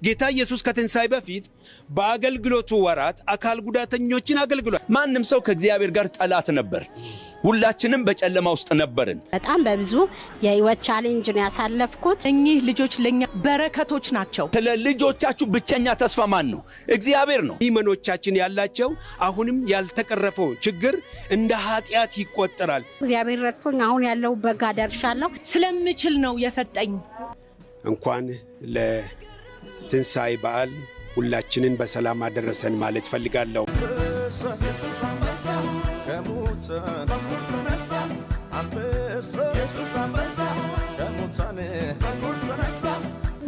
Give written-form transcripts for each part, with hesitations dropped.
ጌታ ኢየሱስ ከትንሣኤ በፊት በአገልግሎቱ ወራት አካል ጉዳተኞችን አገልግሏል። ማንም ሰው ከእግዚአብሔር ጋር ጠላት ነበር። ሁላችንም በጨለማ ውስጥ ነበርን። በጣም በብዙ የህይወት ቻሌንጅ ነው ያሳለፍኩት። እኚህ ልጆች ለኛ በረከቶች ናቸው። ስለ ልጆቻችሁ ብቸኛ ተስፋ ማን ነው? እግዚአብሔር ነው። ኢመኖቻችን ያላቸው አሁንም ያልተቀረፈው ችግር እንደ ኃጢአት ይቆጠራል። እግዚአብሔር ረድቶኝ አሁን ያለው በጋ ደርሻለሁ። ስለምችል ነው የሰጠኝ። እንኳን ለትንሣኤ በዓል ሁላችንን በሰላም አደረሰን ማለት ፈልጋለሁ።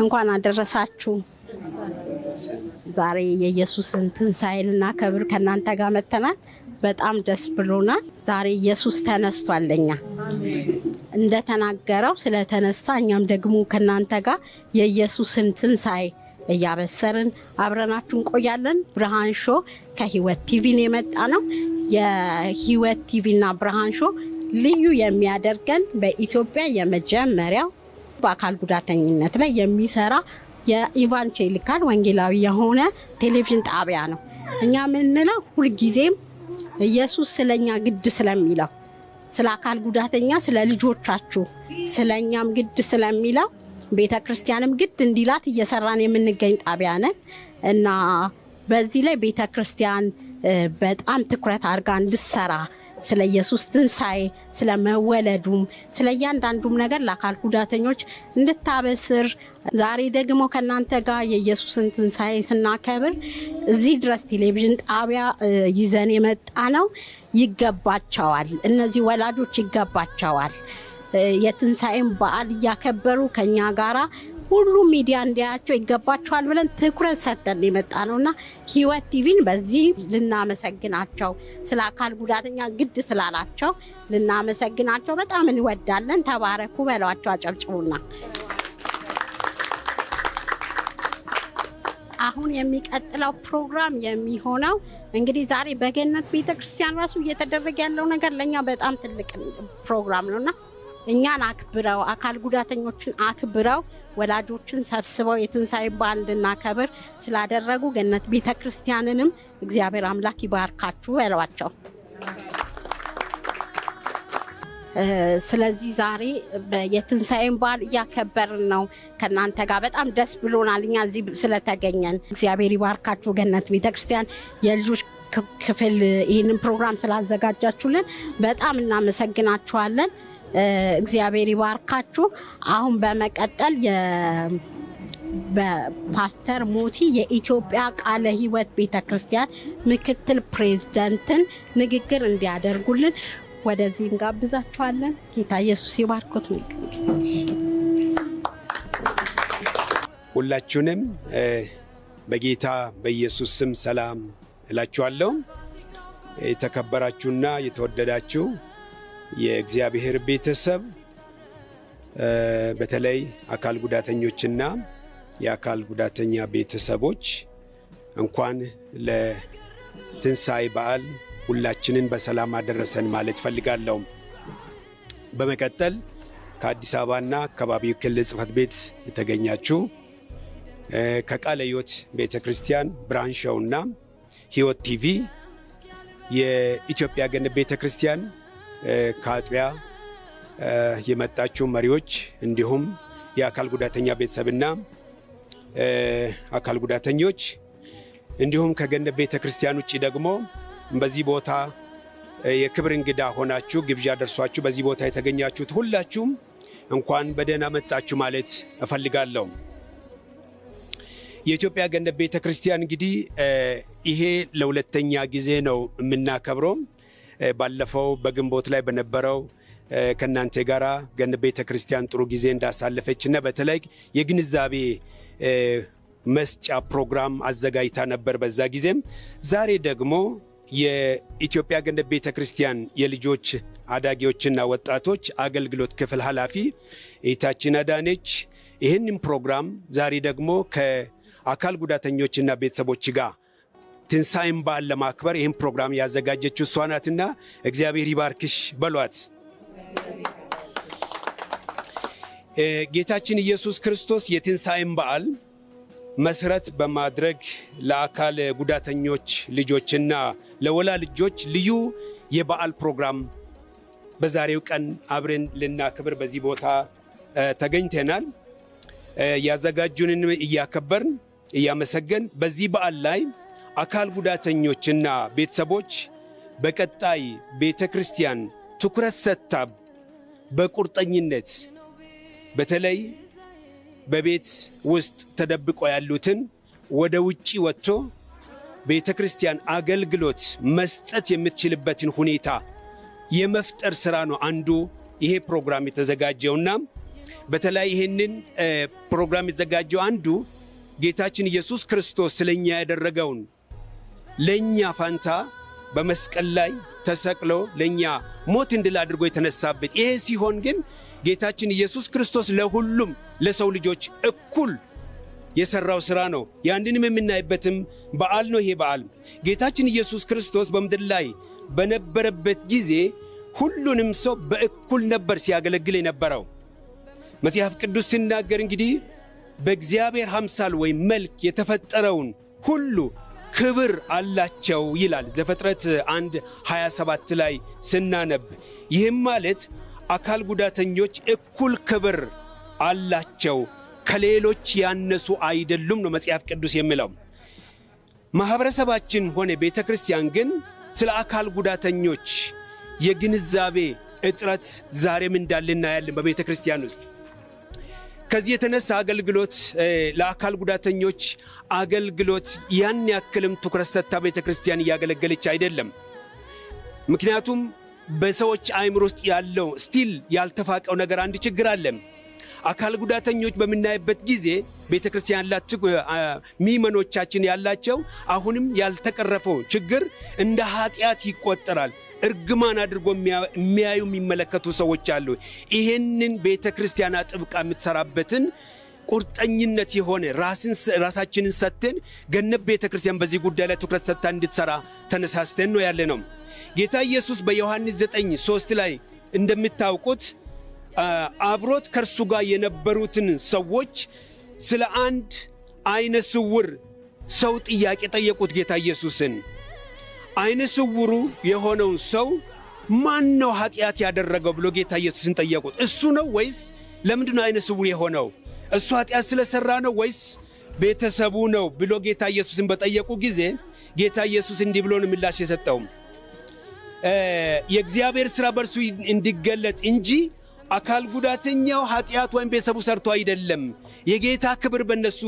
እንኳን አደረሳችሁ። ዛሬ የኢየሱስን ትንሣኤ ልናከብር ከናንተ ጋር መተናል። በጣም ደስ ብሎናል። ዛሬ ኢየሱስ ተነስቷልኛ እንደተናገረው ስለተነሳ እኛም ደግሞ ከናንተ ጋር የኢየሱስን ትንሣኤ እያበሰርን አብረናችሁ እንቆያለን። ብርሃን ሾው ከህይወት ቲቪ ነው የመጣ ነው። የህይወት ቲቪና ብርሃን ሾው ልዩ የሚያደርገን በኢትዮጵያ የመጀመሪያው በአካል ጉዳተኝነት ላይ የሚሰራ የኢቫንጀሊካል ወንጌላዊ የሆነ ቴሌቪዥን ጣቢያ ነው። እኛ ምንለው ሁልጊዜም ኢየሱስ ስለኛ ግድ ስለሚለው ስለ አካል ጉዳተኛ ስለ ልጆቻችሁ ስለኛም ግድ ስለሚለው ቤተክርስቲያንም ግድ እንዲላት እየሰራን የምንገኝ ጣቢያ ነን እና በዚህ ላይ ቤተክርስቲያን በጣም ትኩረት አድርጋ እንድትሰራ ስለ ኢየሱስ ትንሣኤ ስለ መወለዱም ስለ እያንዳንዱም ነገር ለአካል ጉዳተኞች እንድታበስር ዛሬ ደግሞ ከናንተ ጋር የኢየሱስን ትንሣኤ ስናከብር እዚህ ድረስ ቴሌቪዥን ጣቢያ ይዘን የመጣ ነው። ይገባቸዋል። እነዚህ ወላጆች ይገባቸዋል። የትንሣኤን በዓል ያከበሩ ከኛ ጋራ ሁሉ ሚዲያ እንዲያቸው ይገባቸዋል ብለን ትኩረት ሰጥተን የመጣ ነውና ህይወት ቲቪን በዚህ ልናመሰግናቸው ስለ አካል ጉዳተኛ ግድ ስላላቸው ልናመሰግናቸው በጣም እንወዳለን። ተባረኩ በሏቸው፣ አጨብጭቡና። አሁን የሚቀጥለው ፕሮግራም የሚሆነው እንግዲህ ዛሬ በገነት ቤተክርስቲያን ራሱ እየተደረገ ያለው ነገር ለኛ በጣም ትልቅ ፕሮግራም ነውና እኛን አክብረው አካል ጉዳተኞችን አክብረው ወላጆችን ሰብስበው የትንሣኤ በዓል እንድናከብር ስላደረጉ ገነት ቤተክርስቲያንንም እግዚአብሔር አምላክ ይባርካችሁ በሏቸው። ስለዚህ ዛሬ የትንሣኤን በዓል እያከበርን ነው ከናንተ ጋር በጣም ደስ ብሎናል። እኛ እዚህ ስለተገኘን እግዚአብሔር ይባርካችሁ። ገነት ቤተክርስቲያን የልጆች ክፍል ይሄንን ፕሮግራም ስላዘጋጃችሁልን በጣም እናመሰግናችኋለን። እግዚአብሔር ይባርካችሁ። አሁን በመቀጠል በፓስተር ሞቲ የኢትዮጵያ ቃለ ሕይወት ቤተክርስቲያን ምክትል ፕሬዝዳንትን ንግግር እንዲያደርጉልን ወደዚህ እንጋብዛችኋለን። ጌታ ኢየሱስ ይባርኩት። ሁላችሁንም በጌታ በኢየሱስ ስም ሰላም እላችኋለሁ። የተከበራችሁና የተወደዳችሁ የእግዚአብሔር ቤተሰብ በተለይ አካል ጉዳተኞችና የአካል ጉዳተኛ ቤተሰቦች እንኳን ለትንሣኤ በዓል ሁላችንን በሰላም አደረሰን ማለት ፈልጋለሁ። በመቀጠል ከአዲስ አበባና አካባቢው ክልል ጽሕፈት ቤት የተገኛችሁ ከቃለ ሕይወት ቤተክርስቲያን ብርሃን ሾውና ሕይወት ቲቪ የኢትዮጵያ ገነት ቤተክርስቲያን ከአጥቢያ የመጣችሁ መሪዎች እንዲሁም የአካል ጉዳተኛ ቤተሰብና አካል ጉዳተኞች እንዲሁም ከገነት ቤተክርስቲያን ውጪ ደግሞ በዚህ ቦታ የክብር እንግዳ ሆናችሁ ግብዣ ደርሷችሁ በዚህ ቦታ የተገኛችሁት ሁላችሁም እንኳን በደህና መጣችሁ ማለት እፈልጋለሁ። የኢትዮጵያ ገነት ቤተክርስቲያን እንግዲህ ይሄ ለሁለተኛ ጊዜ ነው የምናከብረው። ባለፈው በግንቦት ላይ በነበረው ከናንተ ጋራ ገነት ቤተክርስቲያን ጥሩ ጊዜ እንዳሳለፈችና በተለይ የግንዛቤ መስጫ ፕሮግራም አዘጋጅታ ነበር በዛ ጊዜም። ዛሬ ደግሞ የኢትዮጵያ ገነት ቤተክርስቲያን የልጆች አዳጊዎችና ወጣቶች አገልግሎት ክፍል ኃላፊ እህታችን አዳነች ይህንን ፕሮግራም ዛሬ ደግሞ ከአካል ጉዳተኞችና ቤተሰቦች ጋር ትንሣኤን በዓል ለማክበር ይህን ፕሮግራም ያዘጋጀችው እሷ ናትና እግዚአብሔር ይባርክሽ በሏት። ጌታችን ኢየሱስ ክርስቶስ የትንሣኤን በዓል መሰረት በማድረግ ለአካል ጉዳተኞች ልጆችና ለወላጆች ልዩ የበዓል ፕሮግራም በዛሬው ቀን አብረን ልናከብር በዚህ ቦታ ተገኝተናል። ያዘጋጁንን እያከበርን እያመሰገን በዚህ በዓል ላይ አካል ጉዳተኞችና ቤተሰቦች በቀጣይ ቤተክርስቲያን ትኩረት ሰጥታ በቁርጠኝነት በተለይ በቤት ውስጥ ተደብቆ ያሉትን ወደ ውጪ ወጥቶ ቤተክርስቲያን አገልግሎት መስጠት የምትችልበትን ሁኔታ የመፍጠር ስራ ነው አንዱ ይሄ ፕሮግራም የተዘጋጀውና በተለይ ይሄንን ፕሮግራም የተዘጋጀው አንዱ ጌታችን ኢየሱስ ክርስቶስ ስለኛ ያደረገውን ለኛ ፋንታ በመስቀል ላይ ተሰቅሎ ለኛ ሞት እንድል አድርጎ የተነሳበት ይሄ ሲሆን ግን ጌታችን ኢየሱስ ክርስቶስ ለሁሉም ለሰው ልጆች እኩል የሰራው ስራ ነው። ያንንም የምናይበትም በዓል ነው። ይሄ በዓል ጌታችን ኢየሱስ ክርስቶስ በመድር ላይ በነበረበት ጊዜ ሁሉንም ሰው በእኩል ነበር ሲያገለግል የነበረው። መጽሐፍ ቅዱስ ሲናገር እንግዲህ በእግዚአብሔር አምሳል ወይ መልክ የተፈጠረውን ሁሉ ክብር አላቸው ይላል ዘፍጥረት 1:27 ላይ ስናነብ። ይህም ማለት አካል ጉዳተኞች እኩል ክብር አላቸው፣ ከሌሎች ያነሱ አይደሉም ነው መጽሐፍ ቅዱስ የሚለው። ማህበረሰባችን ሆነ ቤተክርስቲያን ግን ስለ አካል ጉዳተኞች የግንዛቤ እጥረት ዛሬም እንዳለና ያለን በቤተክርስቲያን ውስጥ ከዚህ የተነሳ አገልግሎት ለአካል ጉዳተኞች አገልግሎት ያን ያክልም ትኩረት ሰጥታ ቤተክርስቲያን ያገለገለች አይደለም። ምክንያቱም በሰዎች አይምሮ ውስጥ ያለው ስቲል ያልተፋቀው ነገር አንድ ችግር አለ። አካል ጉዳተኞች በመናይበት ጊዜ ቤተክርስቲያን ያላችሁ ሚመኖቻችን ያላቸው አሁንም ያልተቀረፈው ችግር እንደ ኃጢያት ይቆጠራል። እርግማን አድርጎ የሚያዩ የሚመለከቱ ሰዎች አሉ። ይሄንን ቤተክርስቲያን አጥብቃ የምትሰራበትን ቁርጠኝነት የሆነ ራሳችንን ሰጥተን ገነት ቤተክርስቲያን በዚህ ጉዳይ ላይ ትኩረት ሰጥታ እንድትሰራ ተነሳስተን ነው ያለነው። ጌታ ኢየሱስ በዮሐንስ 9:3 ላይ እንደምታውቁት አብሮት ከርሱ ጋር የነበሩትን ሰዎች ስለ አንድ አይነ ስውር ሰው ጥያቄ ጠየቁት ጌታ ኢየሱስን። አይነ ስውሩ የሆነው ሰው ማን ነው ኃጢያት ያደረገው ብሎ ጌታ ኢየሱስን ጠየቁት። እሱ ነው ወይስ ለምንድነው አይነ ስውር የሆነው? እሱ ኃጢያት ስለሰራ ነው ወይስ ቤተሰቡ ነው ብሎ ጌታ ኢየሱስን በጠየቁ ጊዜ ጌታ ኢየሱስ እንዲህ ብሎ ነው ምላሽ የሰጠው። የእግዚአብሔር ሥራ በርሱ እንዲገለጥ እንጂ አካል ጉዳተኛው ኃጢያት ወይም ቤተሰቡ ሰርቶ አይደለም። የጌታ ክብር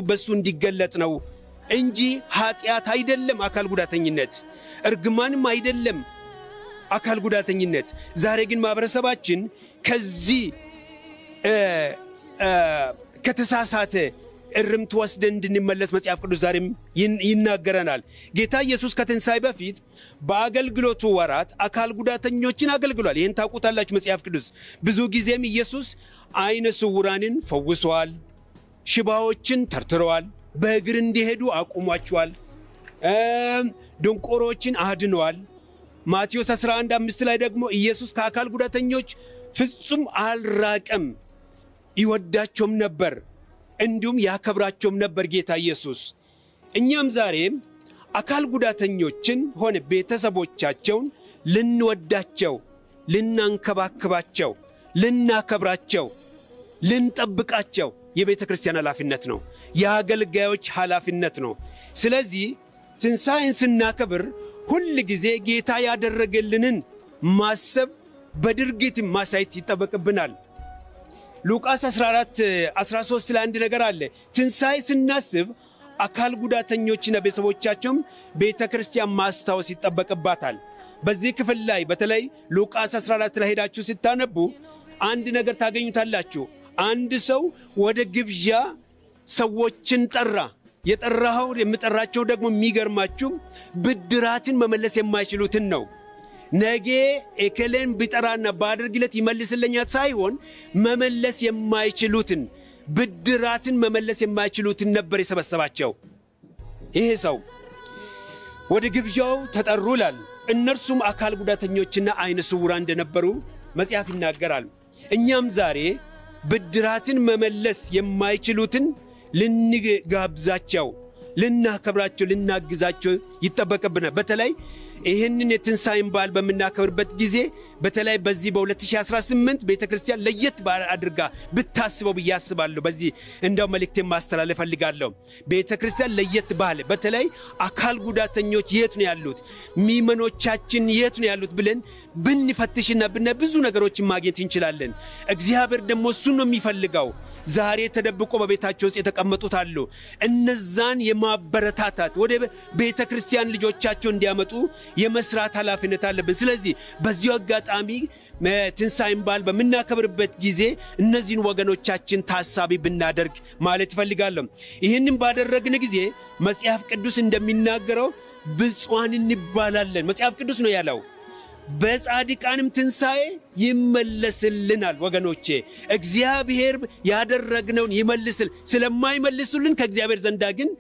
በሱ እንዲገለጥ ነው እንጂ ኃጢያት አይደለም አካል ጉዳተኝነት፣ እርግማንም አይደለም አካል ጉዳተኝነት። ዛሬ ግን ማህበረሰባችን ከዚህ ከተሳሳተ እርምት ወስደን እንድንመለስ መጽሐፍ ቅዱስ ዛሬም ይናገረናል። ጌታ ኢየሱስ ከትንሣኤ በፊት በአገልግሎቱ ወራት አካል ጉዳተኞችን አገልግሏል። ይህን ታውቁታላችሁ መጽሐፍ ቅዱስ። ብዙ ጊዜም ኢየሱስ አይነ ስውራንን ፈውሷል፣ ሽባዎችን ተርትረዋል፣ በእግር እንዲሄዱ አቁሟቸዋል፣ ድንቆሮችን አድነዋል። ማቴዎስ 11:5 ላይ ደግሞ ኢየሱስ ከአካል ጉዳተኞች ፍጹም አልራቀም፣ ይወዳቸውም ነበር፣ እንዲሁም ያከብራቸውም ነበር ጌታ ኢየሱስ። እኛም ዛሬም አካል ጉዳተኞችን ሆነ ቤተሰቦቻቸውን ልንወዳቸው፣ ልናንከባከባቸው፣ ልናከብራቸው፣ ልንጠብቃቸው የቤተ ክርስቲያን ኃላፊነት ነው፣ የአገልጋዮች ኃላፊነት ነው። ስለዚህ ትንሣኤን ስናከብር ሁል ጊዜ ጌታ ያደረገልንን ማሰብ በድርጊት ማሳየት ይጠበቅብናል። ሉቃስ 14:13 ላይ አንድ ነገር አለ። ትንሣኤ ስናስብ አካል ጉዳተኞችና ቤተሰቦቻቸውም ቤተክርስቲያን ማስታወስ ይጠበቅባታል። በዚህ ክፍል ላይ በተለይ ሉቃስ 14 ላይ ሄዳችሁ ስታነቡ አንድ ነገር ታገኙታላችሁ። አንድ ሰው ወደ ግብዣ ሰዎችን ጠራ። የጠራው የምጠራቸው ደግሞ የሚገርማችሁ ብድራትን መመለስ የማይችሉትን ነው። ነገ እከሌን ቢጠራና ባደርግለት ይመልስልኛል ሳይሆን መመለስ የማይችሉትን ብድራትን መመለስ የማይችሉትን ነበር የሰበሰባቸው። ይሄ ሰው ወደ ግብዣው ተጠሩላል። እነርሱም አካል ጉዳተኞችና አይነ ስውራን እንደነበሩ መጽሐፍ ይናገራል። እኛም ዛሬ ብድራትን መመለስ የማይችሉትን ልንጋብዛቸው ልናከብራቸው ልናግዛቸው ይጠበቅብናል። በተለይ ይህንን የትንሣኤን በዓል በምናከብርበት ጊዜ በተለይ በዚህ በ2018 ቤተክርስቲያን ለየት አድርጋ ብታስበው ብዬ አስባለሁ። በዚህ እንደው መልእክቴን ማስተላለፍ ፈልጋለሁ። ቤተክርስቲያን ለየት ባለ በተለይ አካል ጉዳተኞች የት ነው ያሉት፣ ሚመኖቻችን የት ነው ያሉት ብለን ብንፈትሽና ብዙ ነገሮችን ማግኘት እንችላለን። እግዚአብሔር ደግሞ እሱን ነው የሚፈልገው። ዛሬ ተደብቆ በቤታቸው ውስጥ የተቀመጡት አሉ። እነዛን የማበረታታት ወደ ቤተክርስቲያን ልጆቻቸው እንዲያመጡ የመስራት ኃላፊነት አለብን። ስለዚህ በዚሁ አጋጣሚ ትንሣኤን በዓል በምናከብርበት ጊዜ እነዚህን ወገኖቻችን ታሳቢ ብናደርግ ማለት እፈልጋለሁ። ይህንን ባደረግን ጊዜ መጽሐፍ ቅዱስ እንደሚናገረው ብፁዓን እንባላለን። መጽሐፍ ቅዱስ ነው ያለው። በጻድቃንም ትንሣኤ ይመለስልናል። ወገኖቼ እግዚአብሔር ያደረግነውን ይመልስል ስለማይመልሱልን ከእግዚአብሔር ዘንዳ ግን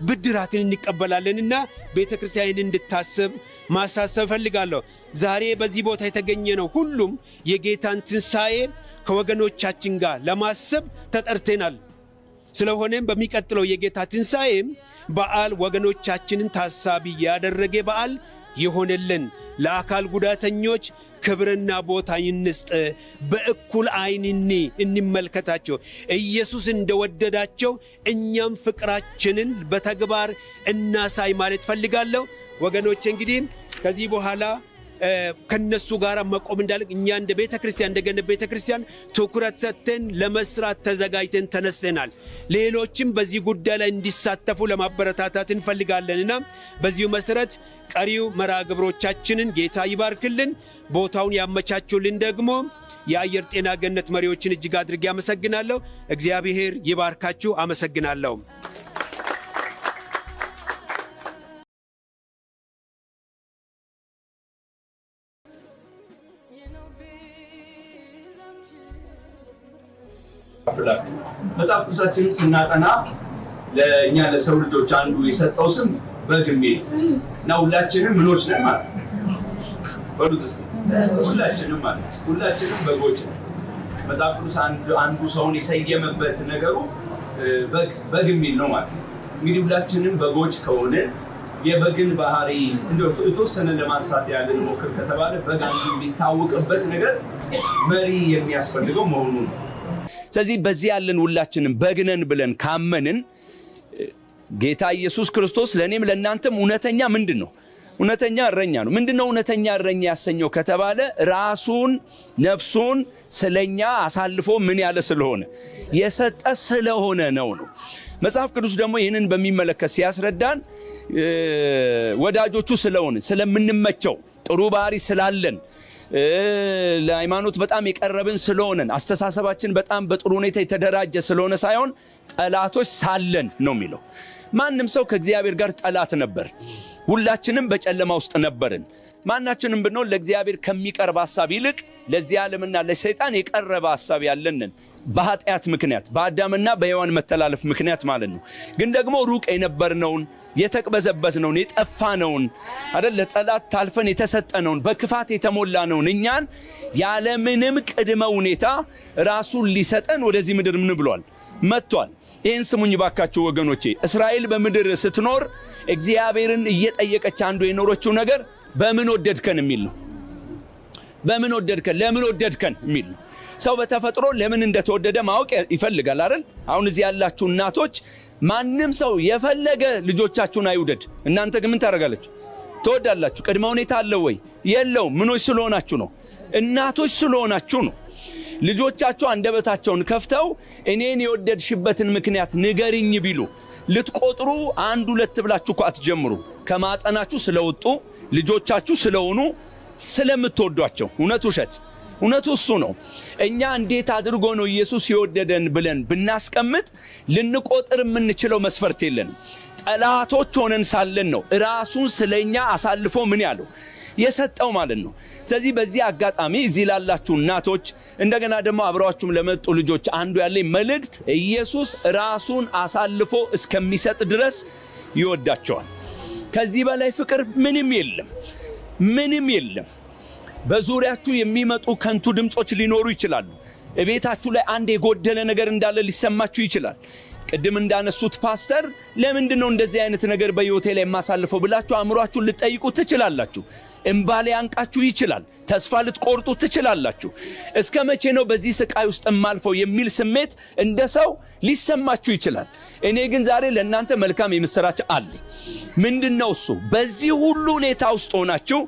ብድራትን እንቀበላለንና ቤተክርስቲያንን እንድታስብ ማሳሰብ ፈልጋለሁ። ዛሬ በዚህ ቦታ የተገኘ ነው ሁሉም የጌታን ትንሣኤ ከወገኖቻችን ጋር ለማሰብ ተጠርተናል። ስለሆነም በሚቀጥለው የጌታ ትንሣኤ በዓል ወገኖቻችንን ታሳቢ ያደረገ በዓል ይሆንልን። ለአካል ጉዳተኞች ክብርና ቦታ ይንስጥ። በእኩል ዓይን እንመልከታቸው። ኢየሱስ እንደወደዳቸው እኛም ፍቅራችንን በተግባር እናሳይ ማለት ፈልጋለሁ። ወገኖቼ እንግዲህ ከዚህ በኋላ ከነሱ ጋር መቆም እንዳለቅ እኛ እንደ ቤተክርስቲያን እንደገና ቤተክርስቲያን ትኩረት ሰጥተን ለመስራት ተዘጋጅተን ተነስተናል። ሌሎችም በዚህ ጉዳይ ላይ እንዲሳተፉ ለማበረታታት እንፈልጋለንና በዚሁ መሰረት ቀሪው መርሃ ግብሮቻችንን ጌታ ይባርክልን። ቦታውን ያመቻቹልን ደግሞ የአየር ጤና ገነት መሪዎችን እጅግ አድርጌ አመሰግናለሁ። እግዚአብሔር ይባርካችሁ። አመሰግናለሁ። መጽሐፍ ቅዱሳችንን ስናጠና ለኛ ለሰው ልጆች አንዱ የሰጠው ስም በግ የሚል እና ሁላችንም ምኖች ነን ማለት በሉት እስቲ ሁላችንም ማለት ሁላችንም በጎች ነን። መጽሐፍ ቅዱስ አንዱ ሰውን የሰየመበት ነገሩ በግ የሚል ነው ማለት ነው። እንግዲህ ሁላችንም በጎች ከሆነ የበግን ባህሪ እንደው የተወሰነ ለማንሳት ያለን ሞክር ከተባለ በግ አንዱ የሚታወቅበት ነገር መሪ የሚያስፈልገው መሆኑ ነው። ስለዚህ በዚህ ያለን ሁላችንም በግነን ብለን ካመንን ጌታ ኢየሱስ ክርስቶስ ለኔም ለናንተም እውነተኛ ምንድነው? እውነተኛ እረኛ ነው። ምንድነው እውነተኛ እረኛ ያሰኘው ከተባለ ራሱን ነፍሱን ስለኛ አሳልፎ ምን ያለ ስለሆነ የሰጠ ስለሆነ ነው። መጽሐፍ ቅዱስ ደግሞ ይህንን በሚመለከት ሲያስረዳን ወዳጆቹ ስለሆነ ስለምንመቸው ጥሩ ባህሪ ስላለን ለሃይማኖት በጣም የቀረብን ስለሆነን አስተሳሰባችን በጣም በጥሩ ሁኔታ የተደራጀ ስለሆነ ሳይሆን ጠላቶች ሳለን ነው የሚለው። ማንም ሰው ከእግዚአብሔር ጋር ጠላት ነበር። ሁላችንም በጨለማ ውስጥ ነበርን። ማናችንም ብንሆን ለእግዚአብሔር ከሚቀርብ ሐሳብ ይልቅ ለዚህ ዓለምና ለሰይጣን የቀረበ ሐሳብ ያለንን በኃጢአት ምክንያት በአዳምና በሔዋን መተላለፍ ምክንያት ማለት ነው። ግን ደግሞ ሩቅ የነበርነውን የተቅበዘበዝነውን የጠፋነውን አይደል ለጠላት ታልፈን የተሰጠነውን በክፋት የተሞላነውን እኛን ያለ ምንም ቅድመ ሁኔታ ራሱን ሊሰጠን ወደዚህ ምድር ምን ብሏል መጥቷል። ይህን ስሙኝ ባካችሁ ወገኖቼ። እስራኤል በምድር ስትኖር እግዚአብሔርን እየጠየቀች አንዱ የኖረችው ነገር በምን ወደድከን የሚል ነው። በምን ወደድከን፣ ለምን ወደድከን የሚል ነው። ሰው በተፈጥሮ ለምን እንደተወደደ ማወቅ ይፈልጋል አይደል? አሁን እዚህ ያላችሁ እናቶች ማንም ሰው የፈለገ ልጆቻችሁን አይውደድ፣ እናንተ ግን ምን ታደርጋላችሁ? ትወዳላችሁ። ቅድመ ሁኔታ አለው ወይ? የለውም። ምኖች ስለሆናችሁ ነው? እናቶች ስለሆናችሁ ነው። ልጆቻችሁ አንደበታቸውን ከፍተው እኔን የወደድሽበትን ምክንያት ንገሪኝ ቢሉ ልትቆጥሩ አንድ ሁለት ብላችሁ እኮ አትጀምሩ። ከማጸናችሁ ስለወጡ ልጆቻችሁ ስለሆኑ ስለምትወዷቸው። እውነት ውሸት? እውነቱ እሱ ነው። እኛ እንዴት አድርጎ ነው ኢየሱስ የወደደን ብለን ብናስቀምጥ ልንቆጥር የምንችለው መስፈርት የለንም። ጠላቶች ሆነን ሳለን ነው ራሱን ስለኛ አሳልፎ ምን ያለው የሰጠው ማለት ነው። ስለዚህ በዚህ አጋጣሚ እዚህ ላላችሁ እናቶች እንደገና ደግሞ አብራችሁም ለመጡ ልጆች አንዱ ያለኝ መልእክት ኢየሱስ ራሱን አሳልፎ እስከሚሰጥ ድረስ ይወዳቸዋል። ከዚህ በላይ ፍቅር ምንም የለም፣ ምንም የለም። በዙሪያችሁ የሚመጡ ከንቱ ድምጾች ሊኖሩ ይችላሉ። እቤታችሁ ላይ አንድ የጎደለ ነገር እንዳለ ሊሰማችሁ ይችላል። ቅድም እንዳነሱት ፓስተር ለምንድነው እንደዚህ አይነት ነገር በህይወቴ ላይ ማሳልፈው ብላችሁ አእምሯችሁን ልትጠይቁ ትችላላችሁ። እንባሌ አንቃችሁ ይችላል። ተስፋ ልትቆርጡ ትችላላችሁ። እስከ መቼ ነው በዚህ ስቃይ ውስጥ ማልፈው የሚል ስሜት እንደ ሰው ሊሰማችሁ ይችላል። እኔ ግን ዛሬ ለእናንተ መልካም የምስራች አለ። ምንድነው እሱ? በዚህ ሁሉ ሁኔታ ውስጥ ሆናችሁ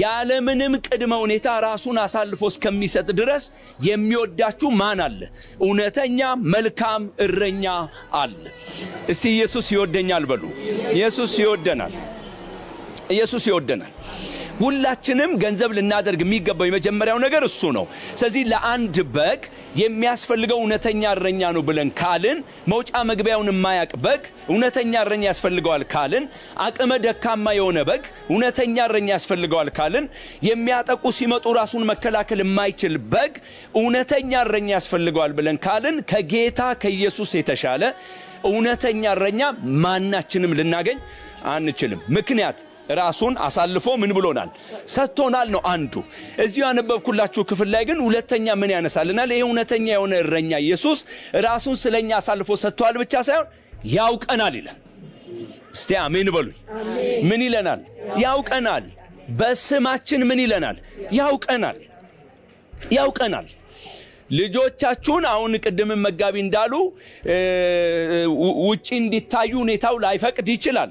ያለ ምንም ቅድመ ሁኔታ ራሱን አሳልፎ እስከሚሰጥ ድረስ የሚወዳችሁ ማን አለ? እውነተኛ መልካም እረኛ አለ። እስቲ ኢየሱስ ይወደኛል በሉ። ኢየሱስ ይወደናል። ኢየሱስ ይወደናል። ሁላችንም ገንዘብ ልናደርግ የሚገባው የመጀመሪያው ነገር እሱ ነው። ስለዚህ ለአንድ በግ የሚያስፈልገው እውነተኛ እረኛ ነው ብለን ካልን፣ መውጫ መግቢያውን የማያቅ በግ እውነተኛ እረኛ ያስፈልገዋል ካልን፣ አቅመ ደካማ የሆነ በግ እውነተኛ እረኛ ያስፈልገዋል ካልን፣ የሚያጠቁ ሲመጡ ራሱን መከላከል የማይችል በግ እውነተኛ እረኛ ያስፈልገዋል ብለን ካልን፣ ከጌታ ከኢየሱስ የተሻለ እውነተኛ እረኛ ማናችንም ልናገኝ አንችልም። ምክንያት ራሱን አሳልፎ ምን ብሎናል? ሰጥቶናል ነው አንዱ። እዚሁ ያነበብኩላችሁ ክፍል ላይ ግን ሁለተኛ ምን ያነሳልናል? ይሄ እውነተኛ የሆነ እረኛ ኢየሱስ ራሱን ስለኛ አሳልፎ ሰጥቷል ብቻ ሳይሆን ያውቀናል ይላል። እስቲ አሜን በሉኝ። ምን ይለናል? ያውቀናል። በስማችን ምን ይለናል? ያውቀናል። ያውቀናል። ልጆቻችሁን አሁን ቅድም መጋቢ እንዳሉ ውጪ እንዲታዩ ሁኔታው ላይፈቅድ ይችላል።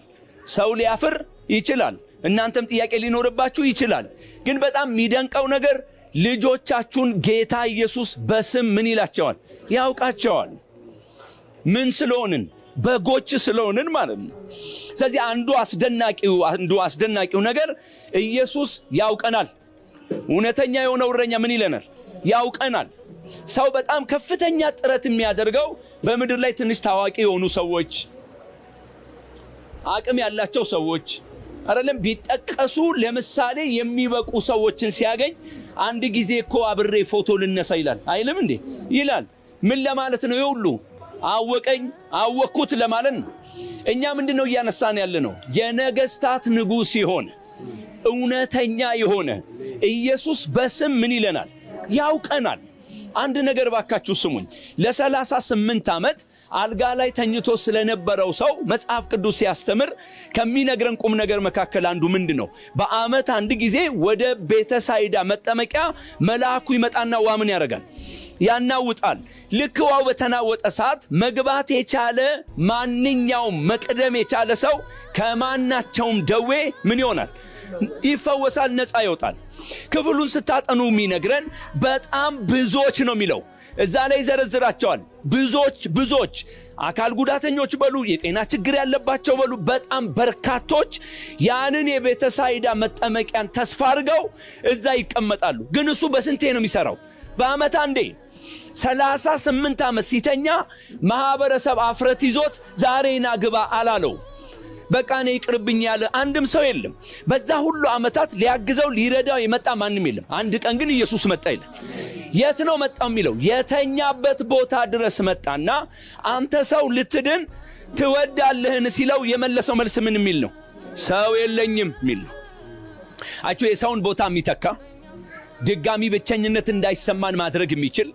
ሰው ሊያፍር ይችላል። እናንተም ጥያቄ ሊኖርባችሁ ይችላል። ግን በጣም የሚደንቀው ነገር ልጆቻችሁን ጌታ ኢየሱስ በስም ምን ይላቸዋል? ያውቃቸዋል። ምን ስለሆንን? በጎች ስለሆንን ማለት ነው። ስለዚህ አንዱ አስደናቂው ነገር ኢየሱስ ያውቀናል። እውነተኛ የሆነው እረኛ ምን ይለናል? ያውቀናል። ሰው በጣም ከፍተኛ ጥረት የሚያደርገው በምድር ላይ ትንሽ ታዋቂ የሆኑ ሰዎች፣ አቅም ያላቸው ሰዎች አይደለም ቢጠቀሱ ለምሳሌ የሚበቁ ሰዎችን ሲያገኝ አንድ ጊዜ እኮ አብሬ ፎቶ ልነሳ ይላል አይልም እንዴ? ይላል። ምን ለማለት ነው? ይሁሉ አወቀኝ አወኩት ለማለት ነው። እኛ ምንድነው እያነሳን ያለ ነው? የነገስታት ንጉስ ይሆን እውነተኛ የሆነ ኢየሱስ በስም ምን ይለናል? ያውቀናል። አንድ ነገር ባካችሁ ስሙኝ። ለ38 ዓመት አልጋ ላይ ተኝቶ ስለነበረው ሰው መጽሐፍ ቅዱስ ሲያስተምር ከሚነግረን ቁም ነገር መካከል አንዱ ምንድነው? በአመት አንድ ጊዜ ወደ ቤተሳይዳ መጠመቂያ መልአኩ ይመጣና ውሃ ምን ያደርጋል? ያናውጣል። ልክ ውሃው በተናወጠ ሰዓት መግባት የቻለ ማንኛውም መቅደም የቻለ ሰው ከማናቸውም ደዌ ምን ይሆናል? ይፈወሳል፣ ነፃ ይወጣል። ክፍሉን ስታጠኑ የሚነግረን በጣም ብዙዎች ነው የሚለው። እዛ ላይ ዘረዝራቸዋል። ብዙዎች አካል ጉዳተኞች በሉ፣ የጤና ችግር ያለባቸው በሉ፣ በጣም በርካቶች ያንን የቤተሳይዳ መጠመቂያን ተስፋ አድርገው እዛ ይቀመጣሉ። ግን እሱ በስንቴ ነው የሚሰራው? በአመት አንዴ። 38 ዓመት ሲተኛ ማህበረሰብ አፍረት ይዞት ዛሬና ግባ አላለው። በቃ ነው ይቅርብኝ ያለ አንድም ሰው የለም። በዛ ሁሉ አመታት ሊያግዘው ሊረዳው የመጣ ማንም የለም። አንድ ቀን ግን ኢየሱስ መጣ ይላል። የት ነው መጣው የሚለው? የተኛበት ቦታ ድረስ መጣና አንተ ሰው ልትድን ትወዳለህን ሲለው የመለሰው መልስ ምን የሚል ነው? ሰው የለኝም የሚል ነው። አቹ የሰውን ቦታ የሚተካ ድጋሚ ብቸኝነት እንዳይሰማን ማድረግ የሚችል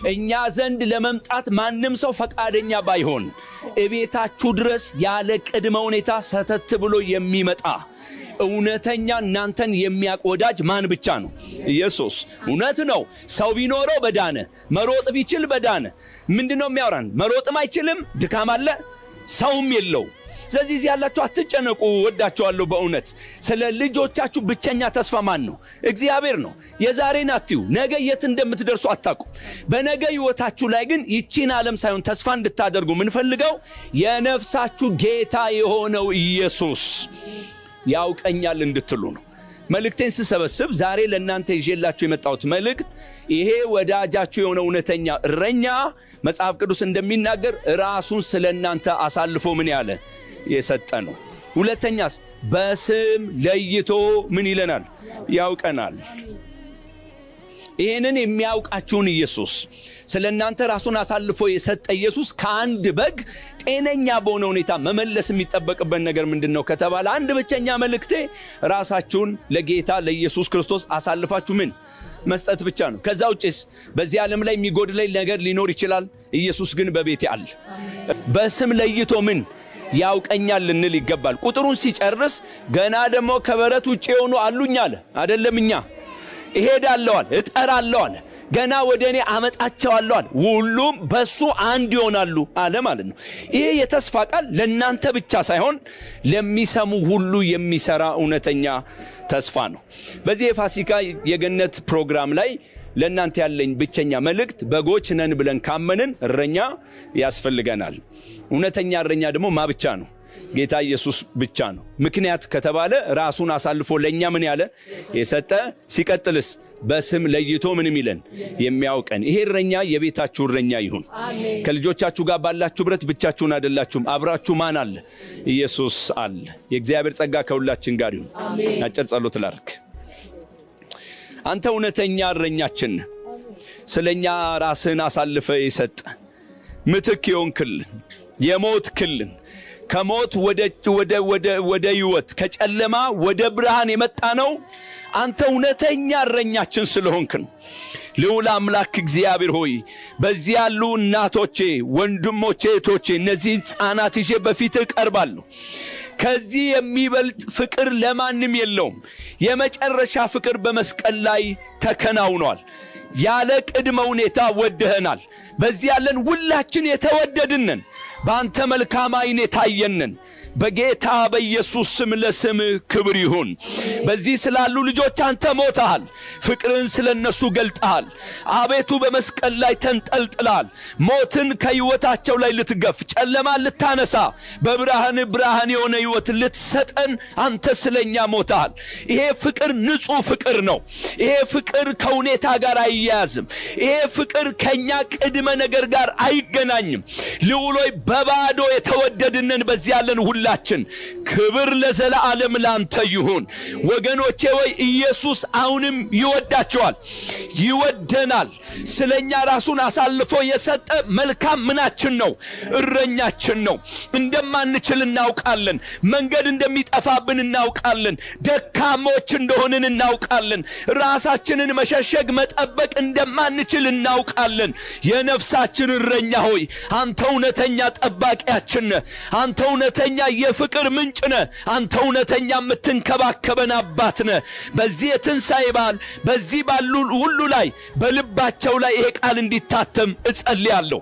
እኛ ዘንድ ለመምጣት ማንም ሰው ፈቃደኛ ባይሆን እቤታችሁ ድረስ ያለ ቅድመ ሁኔታ ሰተት ብሎ የሚመጣ እውነተኛ እናንተን የሚያቆዳጅ ማን ብቻ ነው? ኢየሱስ። እውነት ነው። ሰው ቢኖረው በዳነ፣ መሮጥ ቢችል በዳነ። ምንድነው የሚያወራን? መሮጥም አይችልም፣ ድካም አለ፣ ሰውም የለው። ስለዚህ እዚህ ያላችሁ አትጨነቁ፣ ወዳችኋለሁ በእውነት። ስለ ልጆቻችሁ ብቸኛ ተስፋ ማን ነው? እግዚአብሔር ነው። የዛሬን አትዩ፣ ነገ የት እንደምትደርሱ አታውቁ። በነገ ህይወታችሁ ላይ ግን ይቺን ዓለም ሳይሆን ተስፋ እንድታደርጉ ምን ፈልገው የነፍሳችሁ ጌታ የሆነው ኢየሱስ ያውቀኛል እንድትሉ ነው። መልእክቴን ስሰበስብ ዛሬ ለእናንተ ይዤላችሁ የመጣሁት መልእክት ይሄ ወዳጃችሁ የሆነ እውነተኛ እረኛ መጽሐፍ ቅዱስ እንደሚናገር ራሱን ስለናንተ አሳልፎ ምን ያለ የሰጠ ነው። ሁለተኛስ በስም ለይቶ ምን ይለናል? ያውቀናል። ይሄንን የሚያውቃችሁን ኢየሱስ ስለናንተ ራሱን አሳልፎ የሰጠ ኢየሱስ ከአንድ በግ ጤነኛ በሆነ ሁኔታ መመለስ የሚጠበቅበት ነገር ምንድነው ከተባለ አንድ ብቸኛ መልእክቴ ራሳችሁን ለጌታ ለኢየሱስ ክርስቶስ አሳልፋችሁ ምን መስጠት ብቻ ነው። ከዛ ውጪስ በዚህ ዓለም ላይ የሚጎድለኝ ነገር ሊኖር ይችላል። ኢየሱስ ግን በቤቴ አለ። በስም ለይቶ ምን ያውቀኛል ልንል ይገባል። ቁጥሩን ሲጨርስ ገና ደግሞ ከበረት ውጪ የሆኑ አሉኝ አለ አይደለምኛ እሄዳለሁ አለ እጠራለሁ አለ ገና ወደኔ አመጣቸዋለሁ አለ ሁሉም በሱ አንድ ይሆናሉ አለ ማለት ነው። ይሄ የተስፋ ቃል ለናንተ ብቻ ሳይሆን ለሚሰሙ ሁሉ የሚሰራ እውነተኛ ተስፋ ነው። በዚህ የፋሲካ የገነት ፕሮግራም ላይ ለናንተ ያለኝ ብቸኛ መልእክት በጎች ነን ብለን ካመንን እረኛ ያስፈልገናል። እውነተኛ እረኛ ደግሞ ማብቻ ነው ጌታ ኢየሱስ ብቻ ነው። ምክንያት ከተባለ ራሱን አሳልፎ ለኛ ምን ያለ የሰጠ ሲቀጥልስ በስም ለይቶ ምን የሚለን የሚያውቀን ይሄ እረኛ የቤታችሁ እረኛ ይሁን። ከልጆቻችሁ ጋር ባላችሁ ብረት ብቻችሁን አይደላችሁም። አብራችሁ ማን አለ? ኢየሱስ አለ። የእግዚአብሔር ጸጋ ከሁላችን ጋር ይሁን። አጭር ጸሎት ላድርግ። አንተ እውነተኛ እረኛችን ስለኛ ራስን አሳልፈ የሰጠ ምትክ የሆንክልን የሞትክልን ከሞት ወደ ሕይወት ከጨለማ ወደ ብርሃን የመጣ ነው። አንተ እውነተኛ እረኛችን ስለሆንክ ልዑል አምላክ እግዚአብሔር ሆይ በዚህ ያሉ እናቶቼ ወንድሞቼ እህቶቼ እነዚህ ሕፃናት ይዤ በፊት እቀርባለሁ። ከዚህ የሚበልጥ ፍቅር ለማንም የለውም። የመጨረሻ ፍቅር በመስቀል ላይ ተከናውኗል። ያለ ቅድመ ሁኔታ ወደህናል። በዚህ ያለን ሁላችን የተወደድነን በአንተ መልካም ዓይን የታየንን በጌታ በኢየሱስ ስም ለስም ክብር ይሁን። በዚህ ስላሉ ልጆች አንተ ሞተሃል፣ ፍቅርን ስለነሱ ገልጠሃል። አቤቱ በመስቀል ላይ ተንጠልጥላል። ሞትን ከሕይወታቸው ላይ ልትገፍ ጨለማን ልታነሳ ብርሃን የሆነ ሕይወት ልትሰጠን አንተ ስለኛ ሞተሃል። ይሄ ፍቅር ንጹህ ፍቅር ነው። ይሄ ፍቅር ከሁኔታ ጋር አይያያዝም። ይሄ ፍቅር ከኛ ቅድመ ነገር ጋር አይገናኝም። ልዑሎይ በባዶ የተወደድነን በዚህ ያለን ሁላችን ክብር ለዘላለም ላንተ ይሁን። ወገኖቼ ወይ ኢየሱስ አሁንም ይወዳቸዋል፣ ይወደናል። ስለኛ ራሱን አሳልፎ የሰጠ መልካም ምናችን ነው? እረኛችን ነው። እንደማንችል እናውቃለን። መንገድ እንደሚጠፋብን እናውቃለን። ደካሞች እንደሆንን እናውቃለን። ራሳችንን መሸሸግ መጠበቅ እንደማንችል እናውቃለን። የነፍሳችን እረኛ ሆይ አንተ እውነተኛ ጠባቂያችን ነህ። አንተ እውነተኛ የፍቅር ምንጭ ነህ። አንተ እውነተኛ የምትንከባከበን አባት ነህ። በዚህ የትንሣኤ በዓል በዚህ ባሉ ሁሉ ላይ በልባቸው ላይ ይሄ ቃል እንዲታተም እጸልያለሁ።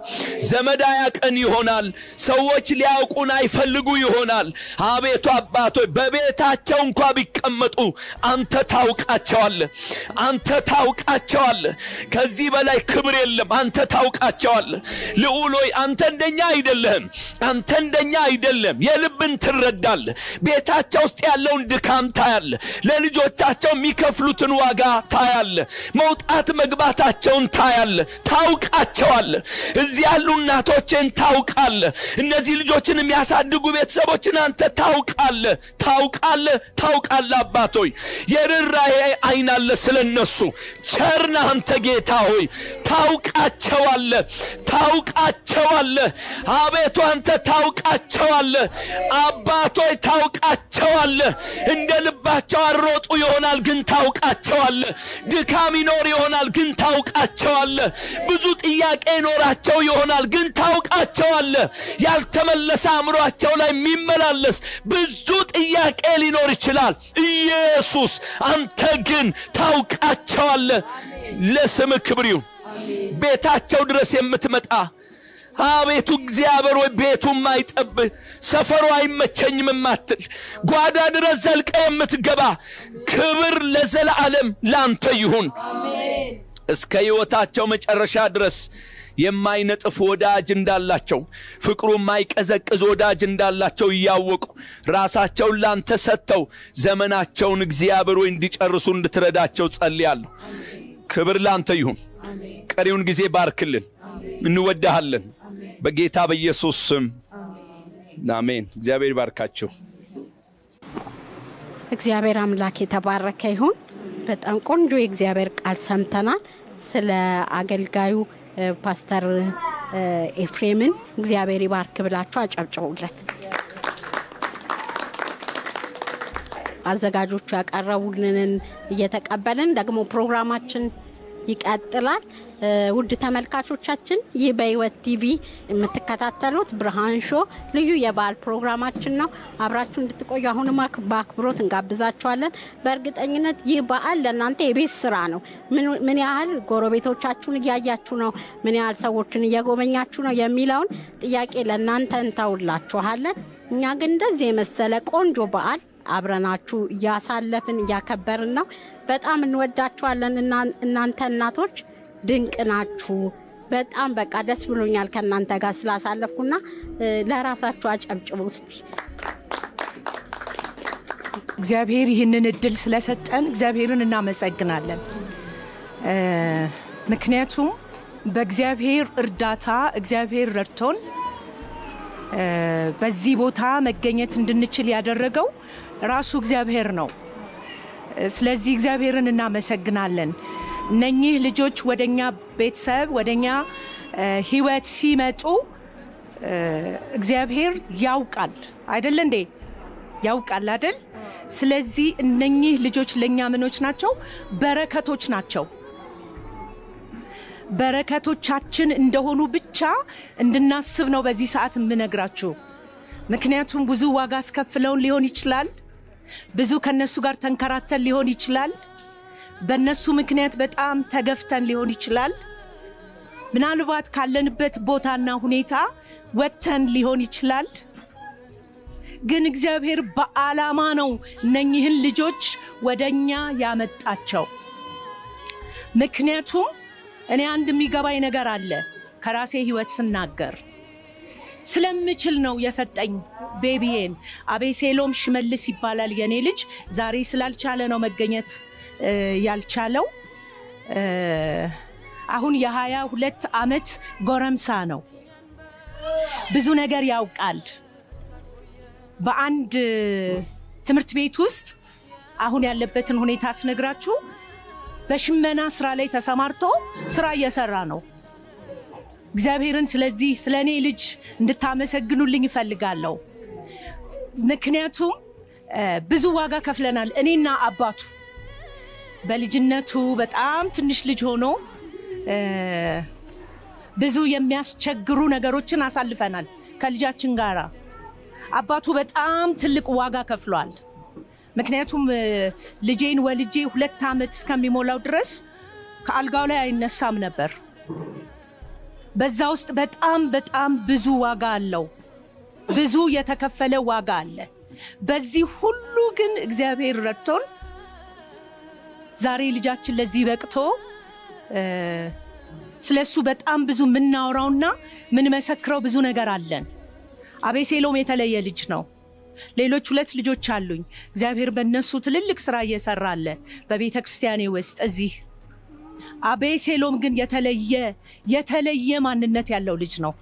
ዘመድ ያቀን ይሆናል፣ ሰዎች ሊያውቁን አይፈልጉ ይሆናል። አቤቱ አባቶይ በቤታቸው እንኳን ቢቀመጡ አንተ ታውቃቸዋለህ። አንተ ታውቃቸዋለህ። ከዚህ በላይ ክብር የለም። አንተ ታውቃቸዋለህ። ልዑል ሆይ አንተ እንደኛ አይደለህም። አንተ እንደኛ አይደለም። የልብን ትረዳለህ። ቤታቸው ውስጥ ያለውን ድካም ታያለህ። ለልጆቻቸው የሚከፍሉትን ዋጋ ታያለህ። መውጣት መግባታቸውን ታያለህ። ታውቃቸዋለህ። እዚህ ያሉ እናቶችን ታውቃለህ። እነዚህ ልጆችን የሚያሳድጉ ቤተሰቦችን አንተ ታውቃለህ። ታውቃለህ አባቶይ የርኅራኄ ዓይን አለ ስለነሱ። ቸር ነህ አንተ ጌታ ሆይ ታውቃቸዋለህ። አቤቱ አንተ ታውቃቸዋለህ። አባቶይ ታውቃቸዋለህ። እንደ ልባቸው አሮጡ ይሆናል ግን ታውቃቸዋለህ። ድካም ይኖር ይሆናል ግን ታውቃቸዋለህ። ብዙ ጥያቄ ይኖራቸው ይሆናል ግን ታውቃቸዋለህ። ያልተመለሰ አእምሮአቸው ላይ የሚመላለስ ብዙ ጥያቄ ሊኖር ይችላል። ኢየሱስ አንተ ግን ታውቃቸዋለህ። ለስም ክብር ይሁን። ቤታቸው ድረስ የምትመጣ አቤቱ እግዚአብሔር ወይ ቤቱም አይጠብህ ሰፈሩ አይመቸኝም ማትል ጓዳ ድረስ ዘልቀ የምትገባ ክብር ለዘላለም ላንተ ይሁን። አሜን። እስከ ሕይወታቸው መጨረሻ ድረስ የማይነጥፍ ወዳጅ እንዳላቸው ፍቅሩ የማይቀዘቅዝ ወዳጅ እንዳላቸው ያወቁ ራሳቸውን ላንተ ሰጥተው ዘመናቸውን እግዚአብሔር ወይ እንዲጨርሱ እንድትረዳቸው ጸልያለሁ። ክብር ላንተ ይሁን። ቀሪውን ጊዜ ባርክልን። እንወዳሃለን በጌታ በኢየሱስ ስም አሜን። እግዚአብሔር ይባርካችሁ። እግዚአብሔር አምላክ የተባረከ ይሁን። በጣም ቆንጆ የእግዚአብሔር ቃል ሰምተናል። ስለ አገልጋዩ ፓስተር ኤፍሬምን እግዚአብሔር ይባርክ ብላችሁ አጨብጭቡለት። አዘጋጆቹ ያቀረቡልንን እየተቀበልን ደግሞ ፕሮግራማችን ይቀጥላል። ውድ ተመልካቾቻችን ይህ በህይወት ቲቪ የምትከታተሉት ብርሃን ሾው ልዩ የበዓል ፕሮግራማችን ነው። አብራችሁ እንድትቆዩ አሁንም በአክብሮት እንጋብዛችኋለን። በእርግጠኝነት ይህ በዓል ለእናንተ የቤት ስራ ነው። ምን ያህል ጎረቤቶቻችሁን እያያችሁ ነው፣ ምን ያህል ሰዎችን እየጎበኛችሁ ነው የሚለውን ጥያቄ ለእናንተ እንተውላችኋለን። እኛ ግን እንደዚህ የመሰለ ቆንጆ በዓል አብረናችሁ ያሳለፍን ያከበርን ነው። በጣም እንወዳችኋለን። እናንተ እናቶች ድንቅ ናችሁ። በጣም በቃ ደስ ብሎኛል ከናንተ ጋር ስላሳለፍኩና ለራሳችሁ አጨብጭቡ እስቲ። እግዚአብሔር ይህንን እድል ስለሰጠን እግዚአብሔርን እናመሰግናለን። ምክንያቱም በእግዚአብሔር እርዳታ እግዚአብሔር ረድቶን በዚህ ቦታ መገኘት እንድንችል ያደረገው ራሱ እግዚአብሔር ነው። ስለዚህ እግዚአብሔርን እናመሰግናለን። እነኚህ ልጆች ወደኛ ቤተሰብ ወደኛ ህይወት ሲመጡ እግዚአብሔር ያውቃል አይደል እንዴ? ያውቃል አይደል? ስለዚህ እነኚህ ልጆች ለኛ ምኖች ናቸው? በረከቶች ናቸው። በረከቶቻችን እንደሆኑ ብቻ እንድናስብ ነው በዚህ ሰዓት የምነግራችሁ። ምክንያቱም ብዙ ዋጋ አስከፍለውን ሊሆን ይችላል። ብዙ ከነሱ ጋር ተንከራተን ሊሆን ይችላል። በእነሱ ምክንያት በጣም ተገፍተን ሊሆን ይችላል። ምናልባት ካለንበት ቦታና ሁኔታ ወጥተን ሊሆን ይችላል። ግን እግዚአብሔር በዓላማ ነው እነኚህን ልጆች ወደኛ ያመጣቸው። ምክንያቱም እኔ አንድ የሚገባኝ ነገር አለ ከራሴ ህይወት ስናገር ስለምችል ነው የሰጠኝ ቤቢዬን። አቤሴሎም ሽመልስ ይባላል የኔ ልጅ። ዛሬ ስላልቻለ ነው መገኘት ያልቻለው። አሁን የ22 አመት ጎረምሳ ነው። ብዙ ነገር ያውቃል። በአንድ ትምህርት ቤት ውስጥ አሁን ያለበትን ሁኔታ ስነግራችሁ በሽመና ስራ ላይ ተሰማርቶ ስራ እየሰራ ነው። እግዚአብሔርን ስለዚህ ስለኔ ልጅ እንድታመሰግኑልኝ እፈልጋለሁ። ምክንያቱም ብዙ ዋጋ ከፍለናል እኔና አባቱ። በልጅነቱ በጣም ትንሽ ልጅ ሆኖ ብዙ የሚያስቸግሩ ነገሮችን አሳልፈናል ከልጃችን ጋራ። አባቱ በጣም ትልቅ ዋጋ ከፍሏል። ምክንያቱም ልጄን ወልጄ 2 አመት እስከሚሞላው ድረስ ከአልጋው ላይ አይነሳም ነበር። በዛ ውስጥ በጣም ብዙ ዋጋ አለው። ብዙ የተከፈለ ዋጋ አለ። በዚህ ሁሉ ግን እግዚአብሔር ረድቶን ዛሬ ልጃችን ለዚህ በቅቶ ስለሱ በጣም ብዙ ምናወራውና ምን መሰክረው ብዙ ነገር አለን። አቤሴሎም የተለየ ልጅ ነው። ሌሎች 2 ልጆች አሉኝ። እግዚአብሔር በእነሱ ትልልቅ ስራ እየሰራለ በቤተክርስቲያኔ ውስጥ እዚህ። አቤሴሎም ግን የተለየ ማንነት ያለው ልጅ ነው።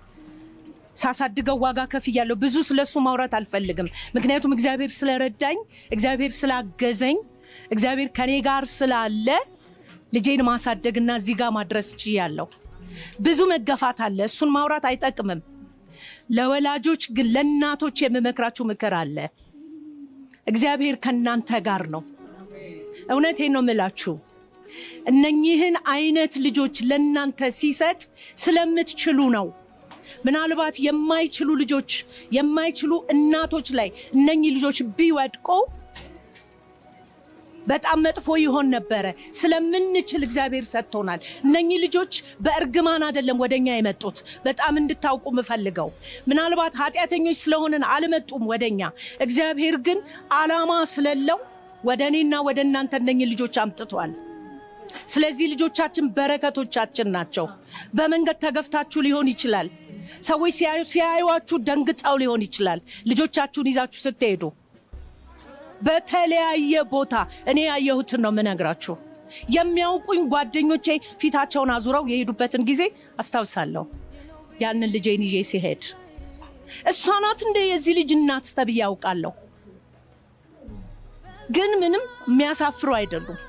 ሳሳድገው ዋጋ ከፍያለሁ። ብዙ ስለሱ ማውራት አልፈልግም። ምክንያቱም እግዚአብሔር ስለረዳኝ፣ እግዚአብሔር ስላገዘኝ፣ እግዚአብሔር ከኔ ጋር ስላለ ልጄን ማሳደግና እዚህ ጋር ማድረስ ችያለሁ። ብዙ መገፋት አለ። እሱን ማውራት አይጠቅምም። ለወላጆች ግን ለእናቶች የምመክራችሁ ምክር አለ። እግዚአብሔር ከናንተ ጋር ነው። እውነቴን ነው የምላችሁ። እነኚህን አይነት ልጆች ለናንተ ሲሰጥ ስለምትችሉ ነው። ምናልባት የማይችሉ ልጆች የማይችሉ እናቶች ላይ እነኚህ ልጆች ቢወድቁ በጣም መጥፎ ይሆን ነበር። ስለምንችል እግዚአብሔር ሰጥቶናል። እነኚህ ልጆች በእርግማን አይደለም ወደኛ የመጡት። በጣም እንድታውቁ ምፈልገው ምናልባት ኃጢያተኞች ስለሆነን አልመጡም ወደኛ። እግዚአብሔር ግን ዓላማ ስለለው ወደኔና ወደናንተ እነኚህ ልጆች አምጥቷል። ስለዚህ ልጆቻችን በረከቶቻችን ናቸው። በመንገድ ተገፍታችሁ ሊሆን ይችላል። ሰዎች ሲያዩዋችሁ ደንግጠው ሊሆን ይችላል። ልጆቻችሁን ይዛችሁ ስትሄዱ በተለያየ ቦታ እኔ ያየሁትን ነው የምነግራችሁ። የሚያውቁኝ ጓደኞቼ ፊታቸውን አዙረው የሄዱበትን ጊዜ አስታውሳለሁ። ያንን ልጄን ይዤ ሲሄድ እሷ ናት እንደ የዚህ ልጅ እናት ተብዬ አውቃለሁ። ግን ምንም የሚያሳፍሩ አይደሉም።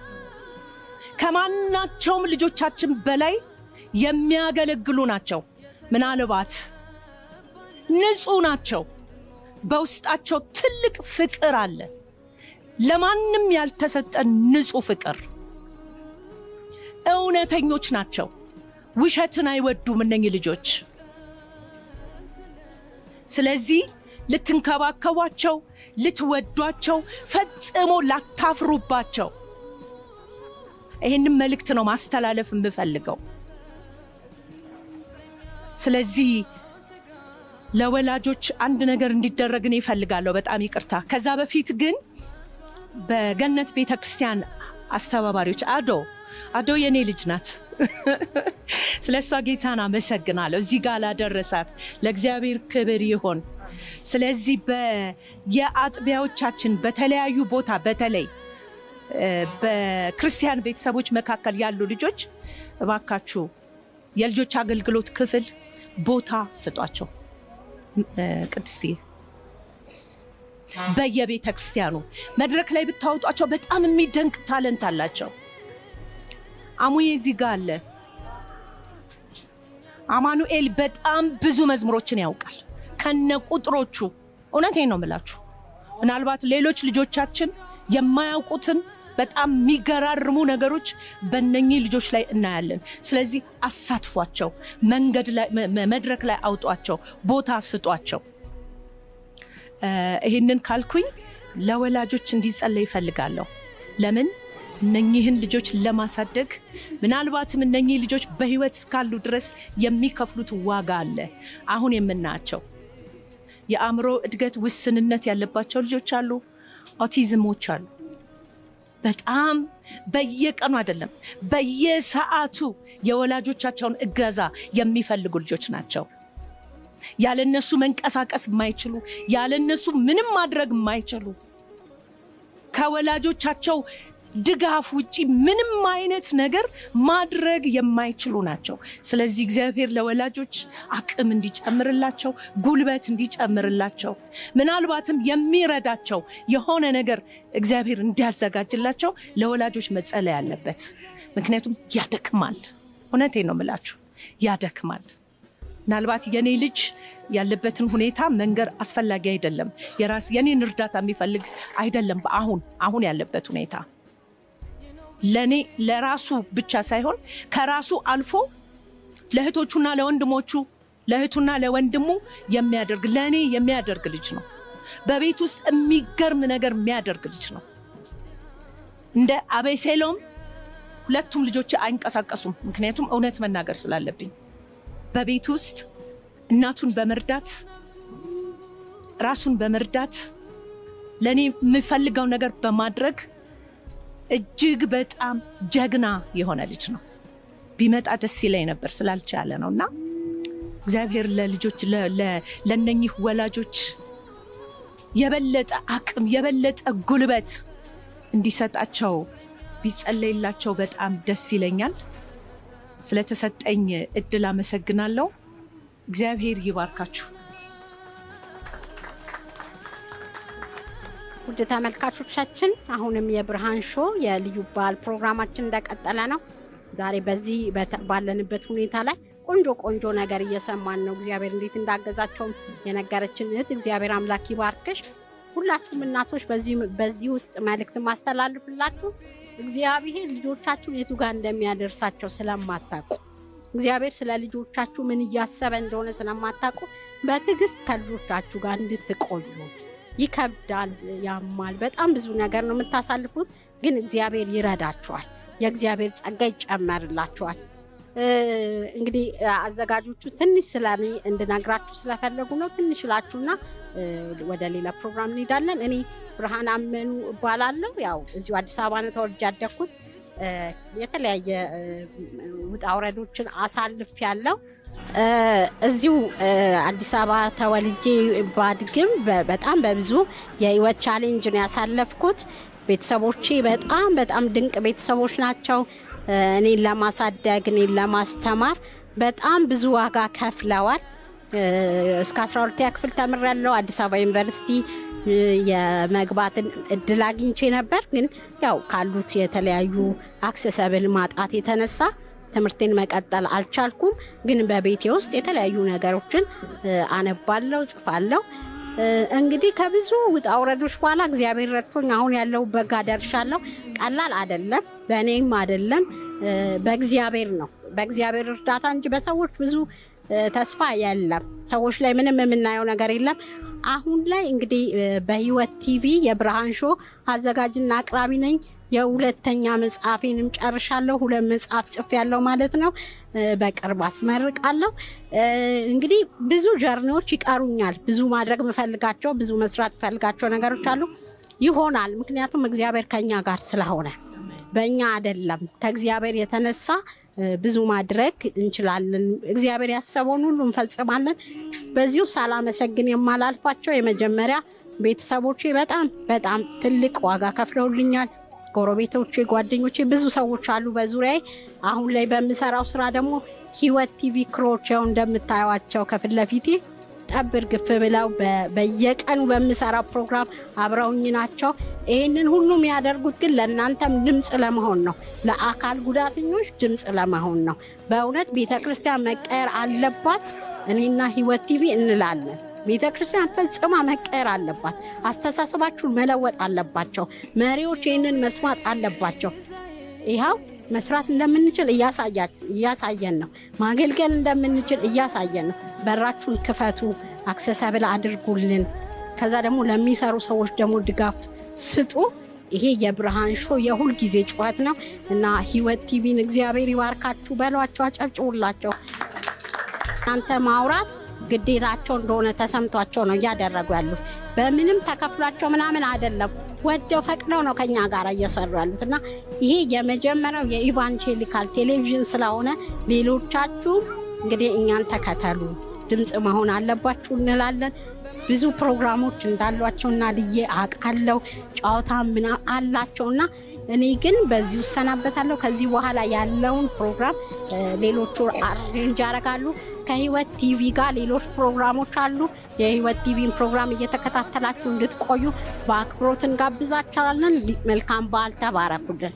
ከማናቸውም ልጆቻችን በላይ የሚያገለግሉ ናቸው። ምናልባት ንጹህ ናቸው። በውስጣቸው ትልቅ ፍቅር አለ። ለማንም ያልተሰጠ ንጹህ ፍቅር። እውነተኞች ናቸው። ውሸትን አይወዱም እነኚህ ልጆች። ስለዚህ ልትንከባከቧቸው፣ ልትወዷቸው፣ ፈጽሞ ላታፍሩባቸው ይሄንን መልእክት ነው ማስተላለፍ የምፈልገው። ስለዚህ ለወላጆች አንድ ነገር እንዲደረግ ነው ይፈልጋለሁ። በጣም ይቅርታ። ከዛ በፊት ግን በገነት ቤተክርስቲያን አስተባባሪዎች አዶ የኔ ልጅ ናት። ስለሷ ጌታን አመሰግናለሁ። እዚህ ጋር ላደረሳት ለእግዚአብሔር ክብር ይሁን። ስለዚህ የአጥቢያዎቻችን በተለያዩ ቦታ በተለይ በክርስቲያን ቤተሰቦች መካከል ያሉ ልጆች እባካችሁ የልጆች አገልግሎት ክፍል ቦታ ስጧቸው። ቅድስቲ በየቤተ ክርስቲያኑ መድረክ ላይ ብታወጧቸው በጣም የሚደንቅ ታለንት አላቸው። አሙዬ እዚህ ጋር አለ። አማኑኤል በጣም ብዙ መዝሙሮችን ያውቃል ከነ ቁጥሮቹ። እውነቴን ነው የምላችሁ። ምናልባት ሌሎች ልጆቻችን የማያውቁትን በጣም የሚገራርሙ ነገሮች በእነኚህ ልጆች ላይ እናያለን። ስለዚህ አሳትፏቸው፣ መንገድ ላይ መድረክ ላይ አውጧቸው፣ ቦታ ስጧቸው። ይሄንን ካልኩኝ ለወላጆች እንዲጸለይ ይፈልጋለሁ። ለምን እነኚህን ልጆች ለማሳደግ ምናልባትም እነኚህ ልጆች በህይወት እስካሉ ድረስ የሚከፍሉት ዋጋ አለ። አሁን የምናያቸው የአእምሮ እድገት ውስንነት ያለባቸው ልጆች አሉ፣ ኦቲዝሞች አሉ። በጣም በየቀኑ አይደለም በየሰዓቱ የወላጆቻቸውን እገዛ የሚፈልጉ ልጆች ናቸው። ያለነሱ መንቀሳቀስ የማይችሉ፣ ያለነሱ ምንም ማድረግ የማይችሉ፣ ከወላጆቻቸው ድጋፍ ውጪ ምንም አይነት ነገር ማድረግ የማይችሉ ናቸው። ስለዚህ እግዚአብሔር ለወላጆች አቅም እንዲጨምርላቸው፣ ጉልበት እንዲጨምርላቸው፣ ምናልባትም የሚረዳቸው የሆነ ነገር እግዚአብሔር እንዲያዘጋጅላቸው ለወላጆች መጸለይ አለበት። ምክንያቱም ያደክማል። እውነቴን ነው የምላችሁ፣ ያደክማል። ምናልባት የኔ ልጅ ያለበትን ሁኔታ መንገር አስፈላጊ አይደለም። የኔን እርዳታ የሚፈልግ አይደለም። አሁን ያለበት ሁኔታ ለኔ ለራሱ ብቻ ሳይሆን ከራሱ አልፎ ለእህቶቹና ለወንድሞቹ፣ ለእህቱና ለወንድሙ የሚያደርግ ለኔ የሚያደርግ ልጅ ነው። በቤት ውስጥ የሚገርም ነገር የሚያደርግ ልጅ ነው። እንደ አቤሴሎም ሁለቱም ልጆች አይንቀሳቀሱም። ምክንያቱም እውነት መናገር ስላለብኝ በቤት ውስጥ እናቱን በመርዳት ራሱን በመርዳት ለኔ የሚፈልገው ነገር በማድረግ እጅግ በጣም ጀግና የሆነ ልጅ ነው። ቢመጣ ደስ ይለኝ ነበር ስላልቻለ ነውና እግዚአብሔር ለልጆች ለነኚህ ወላጆች የበለጠ አቅም የበለጠ ጉልበት እንዲሰጣቸው ቢጸለይላቸው በጣም ደስ ይለኛል። ስለተሰጠኝ እድል አመሰግናለሁ። እግዚአብሔር ይባርካችሁ። ውድ ተመልካቾቻችን አሁንም የብርሃን ሾው የልዩ በዓል ፕሮግራማችን እንደቀጠለ ነው። ዛሬ በዚህ ባለንበት ሁኔታ ላይ ቆንጆ ነገር እየሰማን ነው። እግዚአብሔር እንዴት እንዳገዛቸው የነገረችን እህት እግዚአብሔር አምላክ ይባርክሽ። ሁላችሁም እናቶች በዚህ ውስጥ መልእክት ማስተላልፍላችሁ እግዚአብሔር ልጆቻችሁ የቱ ጋር እንደሚያደርሳቸው ስለማታውቁ፣ እግዚአብሔር ስለ ልጆቻችሁ ምን እያሰበ እንደሆነ ስለማታውቁ በትዕግስት ከልጆቻችሁ ጋር እንድትቆዩ። ይከብዳል፣ ያማል፣ በጣም ብዙ ነገር ነው የምታሳልፉት፣ ግን እግዚአብሔር ይረዳችኋል። የእግዚአብሔር ጸጋ ይጨመርላችኋል። እንግዲህ አዘጋጆቹ ትንሽ ስለኔ እንድነግራችሁ ስለፈለጉ ነው። ትንሽ ላችሁና ወደ ሌላ ፕሮግራም እንሄዳለን። እኔ ብርሃን አመኑ እባላለሁ። ያው እዚሁ አዲስ አበባ ነው ተወልጄ ያደግኩት። የተለያየ ውጣ ውረዶችን አሳልፌያለሁ። እዚሁ አዲስ አበባ ተወልጄ ባድግም በጣም በብዙ የህይወት ቻሌንጅ ነው ያሳለፍኩት። ቤተሰቦቼ በጣም ድንቅ ቤተሰቦች ናቸው። እኔን ለማሳደግ እኔን ለማስተማር በጣም ብዙ ዋጋ ከፍለዋል። እስከ 12ኛ ክፍል ተምሬያለሁ። አዲስ አበባ ዩኒቨርሲቲ የመግባት እድል አግኝቼ ነበር ግን ያው ካሉት የተለያዩ አክሰሰብል ማጣት የተነሳ ትምህርቴን መቀጠል አልቻልኩም ግን በቤቴ ውስጥ የተለያዩ ነገሮችን አነባለሁ ጽፋለሁ እንግዲህ ከብዙ ውጣ ውረዶች በኋላ እግዚአብሔር ረድቶኝ አሁን ያለው በጋ ደርሻለሁ ቀላል አይደለም በእኔም አይደለም በእግዚአብሔር ነው በእግዚአብሔር እርዳታ እንጂ በሰዎች ብዙ ተስፋ የለም ሰዎች ላይ ምንም የምናየው ነገር የለም አሁን ላይ እንግዲህ በህይወት ቲቪ የብርሃን ሾው አዘጋጅና አቅራቢ ነኝ የሁለተኛ መጽሐፌንም ጨርሻለሁ ሁለት መጽሐፍ ጽፌያለሁ ማለት ነው በቅርብ አስመርቃለሁ እንግዲህ ብዙ ጀርኒዎች ይቀሩኛል ብዙ ማድረግ መፈልጋቸው ብዙ መስራት ፈልጋቸው ነገሮች አሉ ይሆናል ምክንያቱም እግዚአብሔር ከኛ ጋር ስለሆነ በእኛ አይደለም ከእግዚአብሔር የተነሳ ብዙ ማድረግ እንችላለን እግዚአብሔር ያሰበውን ሁሉ እንፈጽማለን በዚሁ ሳላመሰግን የማላልፋቸው የመጀመሪያ ቤተሰቦቼ በጣም ትልቅ ዋጋ ከፍለውልኛል ጎረቤቶቼ ጓደኞቼ ብዙ ሰዎች አሉ በዙሪያዬ አሁን ላይ በሚሰራው ስራ ደግሞ ህይወት ቲቪ ክሮች እንደምታዩዋቸው ከፊት ለፊቴ ጠብር ግፍ ብለው በየቀኑ በሚሰራው ፕሮግራም አብረውኝ ናቸው ይሄንን ሁሉም ያደርጉት ግን ለእናንተም ድምጽ ለመሆን ነው ለአካል ጉዳተኞች ድምጽ ለመሆን ነው በእውነት ቤተክርስቲያን መቀየር አለባት እኔና ህይወት ቲቪ እንላለን ቤተክርስቲያን ፈጽማ መቀየር አለባት አስተሳሰባችሁን መለወጥ አለባቸው መሪዎች ይሄንን መስማት አለባቸው ይሄው መስራት እንደምንችል እያሳየን ነው ማገልገል እንደምንችል እያሳየን ነው በራችሁን ክፈቱ አክሰሰብል አድርጉልን ከዛ ደግሞ ለሚሰሩ ሰዎች ደግሞ ድጋፍ ስጡ ይሄ የብርሃን ሾው የሁል ጊዜ ጩኸት ነው እና ህይወት ቲቪን እግዚአብሔር ይባርካችሁ በሏቸው አጨብጭቡላቸው አንተ ማውራት ግዴታቸው እንደሆነ ተሰምቷቸው ነው ያደረጉ ያሉት በምንም ተከፍሏቸው ምናምን አይደለም ወደው ፈቅደው ነው ከኛ ጋር እየሰሩ ያሉትና ይሄ የመጀመሪያው የኢቫንጀሊካል ቴሌቪዥን ስለሆነ ሌሎቻችሁ እንግዲህ እኛን ተከተሉ ድምጽ መሆን አለባችሁ እንላለን ብዙ ፕሮግራሞች እንዳሏቸውና ልዬ አቃለው ጫውታ ምና አላቸውና እኔ ግን በዚሁ ሰናበታለሁ ከዚህ በኋላ ያለውን ፕሮግራም ሌሎቹ አሬንጅ ያደርጋሉ ከህይወት ቲቪ ጋር ሌሎች ፕሮግራሞች አሉ የህይወት ቲቪን ፕሮግራም እየተከታተላችሁ እንድትቆዩ በአክብሮት እንጋብዛችኋለን መልካም በዓል ተባረኩልን